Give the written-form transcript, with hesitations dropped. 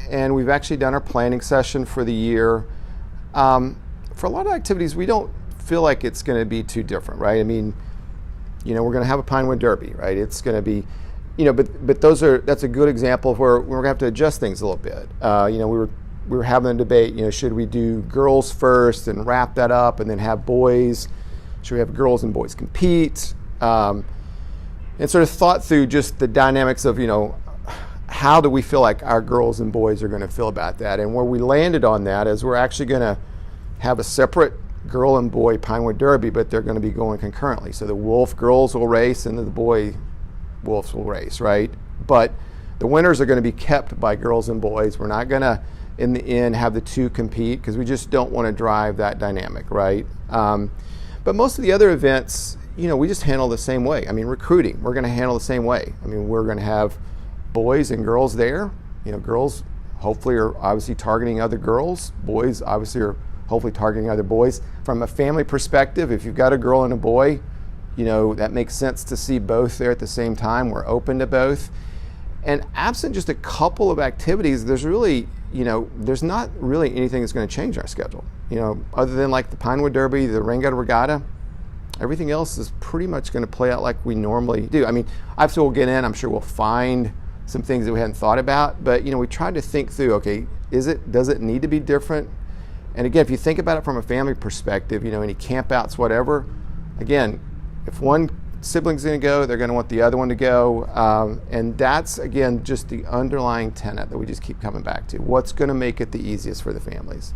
and we've actually done our planning session for the year. For a lot of activities, we don't feel like it's going to be too different, right? I mean, we're going to have a Pinewood Derby, right? It's going to be, but that's a good example of where we're going to have to adjust things a little bit. We were having a debate, should we do girls first and wrap that up and then have boys? Should we have girls and boys compete? And sort of thought through just the dynamics of, how do we feel like our girls and boys are going to feel about that? And where we landed on that is we're actually going to have a separate girl and boy Pinewood Derby, but they're going to be going concurrently. So the Wolf girls will race and the boy Wolves will race, right? But the winners are going to be kept by girls and boys. We're not going to, in the end, have the two compete because we just don't want to drive that dynamic, right? But most of the other events, we just handle the same way. I mean, recruiting, we're going to handle the same way. I mean, we're going to have boys and girls there. Girls hopefully are obviously targeting other girls. Boys obviously are hopefully targeting other boys. From a family perspective, if you've got a girl and a boy, that makes sense to see both there at the same time. We're open to both. And absent just a couple of activities, there's really, there's not really anything that's going to change our schedule. Other than like the Pinewood Derby, the Rain Gutter Regatta, everything else is pretty much going to play out like we normally do. I mean, obviously we'll get in, I'm sure we'll find some things that we hadn't thought about, but we tried to think through, okay, does it need to be different? And again, if you think about it from a family perspective, any campouts, whatever, again, if one sibling's going to go, they're going to want the other one to go. And that's, again, just the underlying tenet that we just keep coming back to. What's going to make it the easiest for the families?